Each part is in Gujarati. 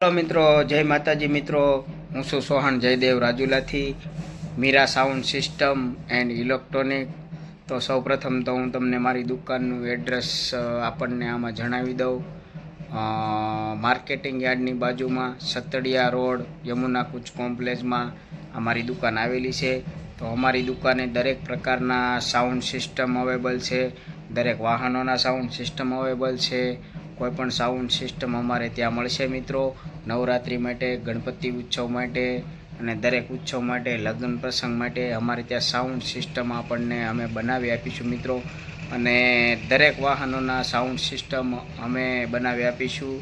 હેલો મિત્રો, જય માતાજી મિત્રો. હું છું સોહન જયદેવ રાજુલાથી, Meera sound system and electronic. તો સૌપ્રથમ તો હું તમને મારી દુકાનનું એડ્રેસ આપણને આમાં જણાવી દઉં. માર્કેટિંગ યાર્ડની બાજુમાં સતડિયા રોડ યમુના કૂચ કોમ્પ્લેક્સમાં અમારી દુકાન આવેલી છે. તો અમારી દુકાને દરેક પ્રકારના સાઉન્ડ સિસ્ટમ અવેલેબલ છે. દરેક વાહનોના સાઉન્ડ સિસ્ટમ અવેલેબલ છે. કોઈપણ સાઉન્ડ સિસ્ટમ અમારે ત્યાં મળશે મિત્રો. નવરાત્રિ માટે, ગણપતિ ઉત્સવ માટે અને દરેક ઉત્સવ માટે, લગ્ન પ્રસંગ માટે અમારે ત્યાં સાઉન્ડ સિસ્ટમ આપણને અમે બનાવી આપીશું મિત્રો. અને દરેક વાહનોના સાઉન્ડ સિસ્ટમ અમે બનાવી આપીશું.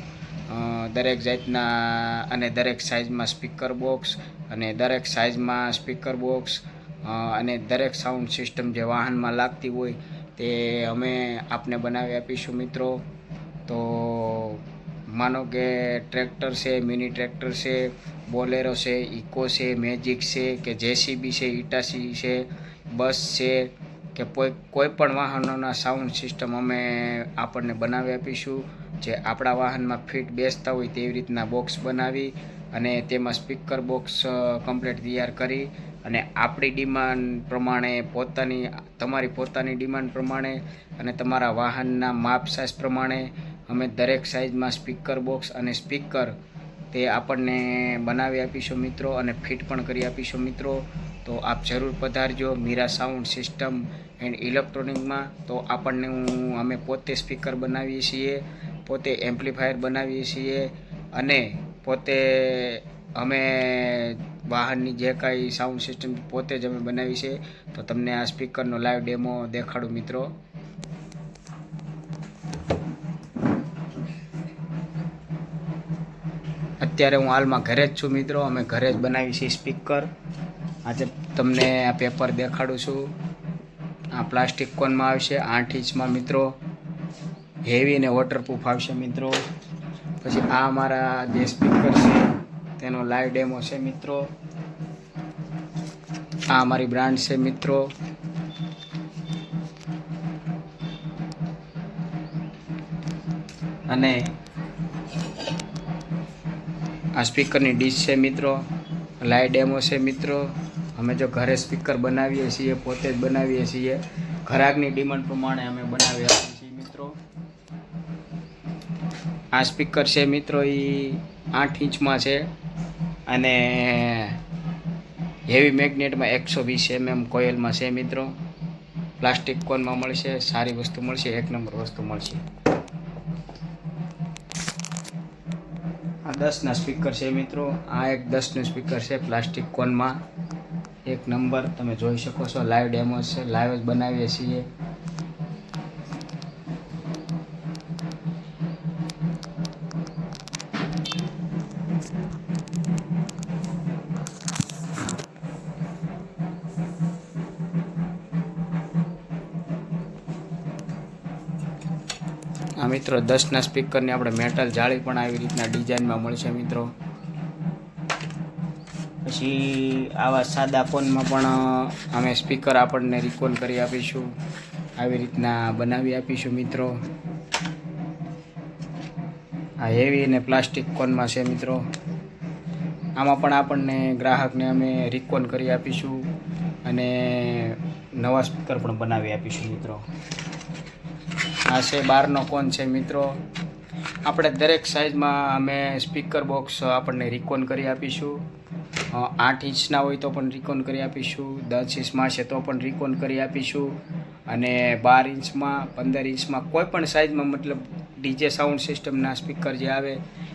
દરેક જાતના અને દરેક સાઇઝમાં સ્પીકર બોક્સ અને દરેક સાઇઝમાં સ્પીકર બોક્સ અને દરેક સાઉન્ડ સિસ્ટમ જે વાહનમાં લાગતી હોય તે અમે આપને બનાવી આપીશું મિત્રો. તો માનો કે ટ્રેક્ટર છે, મિની ટ્રેક્ટર છે, બોલેરો છે, ઇકો છે, મેજિક છે કે જેસીબી છે, ઇટાસી છે, બસ છે કે કોઈ પણ વાહનોના સાઉન્ડ સિસ્ટમ અમે આપણને બનાવી આપીશું. જે આપણા વાહનમાં ફિટ બેસતા હોય તેવી રીતના બોક્સ બનાવી અને તેમાં સ્પીકર બોક્સ કમ્પ્લીટ તૈયાર કરી અને આપણી ડિમાન્ડ પ્રમાણે તમારી પોતાની ડિમાન્ડ પ્રમાણે અને તમારા વાહનના માપ સાઇઝ પ્રમાણે અમે દરેક સાઇઝમાં સ્પીકર બોક્સ અને સ્પીકર તે આપણને બનાવી આપીશું મિત્રો અને ફિટ પણ કરી આપીશું મિત્રો. તો આપ જરૂર પધારજો મીરા સાઉન્ડ સિસ્ટમ એન્ડ ઇલેક્ટ્રોનિકમાં. તો અમે પોતે સ્પીકર બનાવીએ છીએ, પોતે એમ્પ્લીફાયર બનાવીએ છીએ અને પોતે અમે વાહનની જે કાંઈ સાઉન્ડ સિસ્ટમ પોતે જ અમે બનાવી છે. તો તમને આ સ્પીકરનો લાઈવ ડેમો દેખાડું મિત્રો. અત્યારે હું હાલમાં ઘરે જ છું મિત્રો. અમે ઘરે જ બનાવી છીએ સ્પીકર. આજે તમને આ પેપર દેખાડું છું. આ પ્લાસ્ટિક કોનમાં આવશે 8 ઇંચમાં મિત્રો. હેવી અને વોટરપ્રૂફ આવશે મિત્રો. પછી આ અમારા જે સ્પીકર છે તેનો લાઈવ ડેમો છે મિત્રો. આ અમારી બ્રાન્ડ છે મિત્રો. અને આ સ્પીકરની ડીશ છે મિત્રો. લાઈવ ડેમો છે મિત્રો. અમે જો ઘરે સ્પીકર બનાવીએ છીએ, પોતે જ બનાવીએ છીએ. ગ્રાહકની ડિમાન્ડ પ્રમાણે અમે બનાવી આપીએ છીએ મિત્રો. આ સ્પીકર છે મિત્રો, એ 8 ઇંચમાં છે અને હેવી મેગ્નેટમાં 120 mm કોઇલમાં છે મિત્રો. પ્લાસ્ટિક કોનમાં મળશે. સારી વસ્તુ મળશે, એક નંબર વસ્તુ મળશે. આ 10ના સ્પીકર છે મિત્રો. આ એક 10નું સ્પીકર છે પ્લાસ્ટિક કોનમાં, એક નંબર. તમે જોઈ શકો છો, લાઈવ ડેમો છે, લાઈવ જ બનાવીએ છીએ. આ મિત્રો 10ના સ્પીકરની આપણે મેટલ જાળી પણ આવી રીતના ડિઝાઇનમાં મળશે મિત્રો. પછી આવા સાદા ફોનમાં પણ અમે સ્પીકર આપણને રિકોન કરી આપીશું. આવી રીતના બનાવી આપીશું મિત્રો. આ હેવી અને પ્લાસ્ટિક કોનમાં છે મિત્રો. આમાં પણ આપણને ગ્રાહકને અમે રિકોન કરી આપીશું અને નવા સ્પીકર પણ બનાવી આપીશું મિત્રો. આ છે 12નો કોન છે મિત્રો. આપણે દરેક સાઇઝમાં અમે સ્પીકર બોક્સ આપણને રિકોન કરી આપીશું. 8 ઇંચના હોય તો પણ રિકોન કરી આપીશું, 10 ઇંચમાં છે તો પણ રિકોન કરી આપીશું અને 12 ઇંચમાં, 15 ઇંચમાં કોઈ પણ સાઇઝમાં, મતલબ ડીજે સાઉન્ડ સિસ્ટમના સ્પીકર જે આવે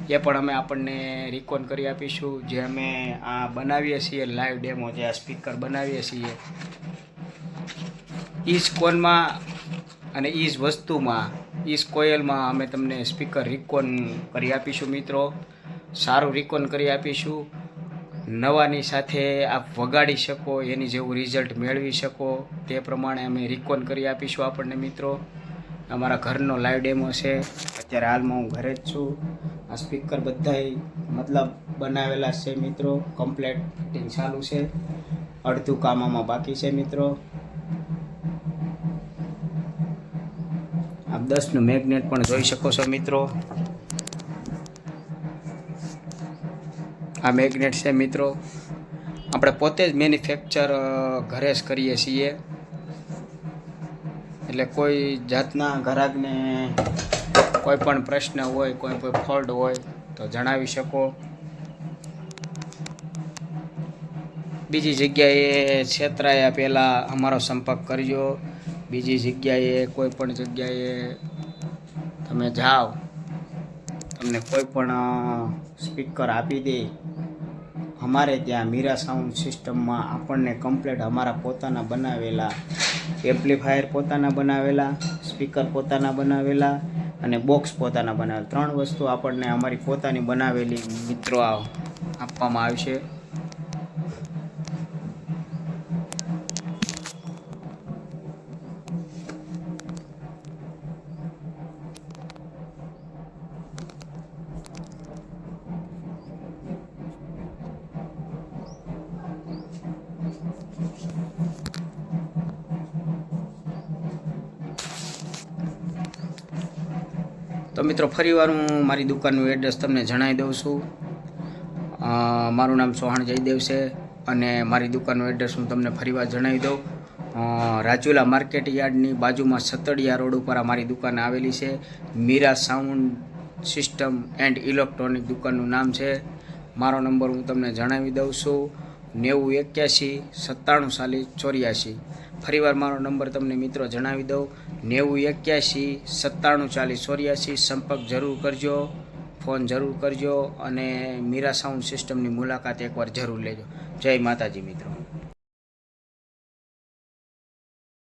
એ પણ અમે આપણને રિકોન કરી આપીશું. જે અમે આ બનાવીએ છીએ લાઈવ ડેમો, જે આ સ્પીકર બનાવીએ છીએ ઈ જ કોનમાં અને ઈ જ વસ્તુમાં, ઈ જ કોયલમાં અમે તમને સ્પીકર રિકોન કરી આપીશું મિત્રો. સારું રિકોન કરી આપીશું. નવાની સાથે આપ વગાડી શકો, એની જેવું રિઝલ્ટ મેળવી શકો તે પ્રમાણે અમે રિકોન કરી આપીશું આપણને મિત્રો. અમારા ઘરનો લાઈવ ડેમો છે. અત્યારે હાલમાં હું ઘરે જ છું. આ સ્પીકર બધાય મતલબ બનાવેલા છે મિત્રો. કમ્પ્લેટ ફિટિંગ ચાલુ છે. અડધું કામ આમાં બાકી છે મિત્રો. આપ 10નું મેગ્નેટ પણ જોઈ શકો છો મિત્રો. આ મેગ્નેટ છે મિત્રો, આપણે પોતે જ મેન્યુફેક્ચર ઘરે જ કરીએ છીએ, એટલે કોઈ જાતના ગ્રાહકને કોઈ પણ પ્રશ્ન હોય, કોઈ ફોલ્ટ હોય તો જણાવી શકો. બીજી જગ્યાએ છેતરાયા પહેલાં અમારો સંપર્ક કરજો. બીજી જગ્યાએ કોઈ પણ જગ્યાએ તમે જાઓ, તમને કોઈ પણ સ્પીકર આપી દે, અમારે ત્યાં મીરા સાઉન્ડ સિસ્ટમમાં આપણને કમ્પ્લેટ અમારા પોતાના બનાવેલા એમ્પ્લીફાયર પોતાના બનાવેલા, સ્પીકર પોતાના બનાવેલા અને બોક્સ પોતાના બનાવેલા, 3 વસ્તુ આપણને અમારી પોતાની બનાવેલી મિત્રો આપવામાં આવશે. તો મિત્રો ફરીવાર હું મારી દુકાનનું એડ્રેસ તમને જણાવી દઉં છું. મારું નામ ચૌહાણ જયદેવ છે અને મારી દુકાનનું એડ્રેસ હું તમને ફરીવાર જણાવી દઉં. રાજુલા માર્કેટ યાર્ડની બાજુમાં સતડિયા રોડ ઉપર અમારી દુકાન આવેલી છે. Meera sound system and electronic દુકાનનું નામ છે. મારો નંબર હું તમને જણાવી દઉં છું, 9081 97 4084. ફરીવાર મારો નંબર તમને મિત્રો જણાવી દઉં, 9081 97 4084. સંપર્ક જરૂર કરજો, ફોન જરૂર કરજો અને મીરા સાઉન્ડ સિસ્ટમની મુલાકાત એકવાર જરૂર લેજો. જય માતાજી મિત્રો.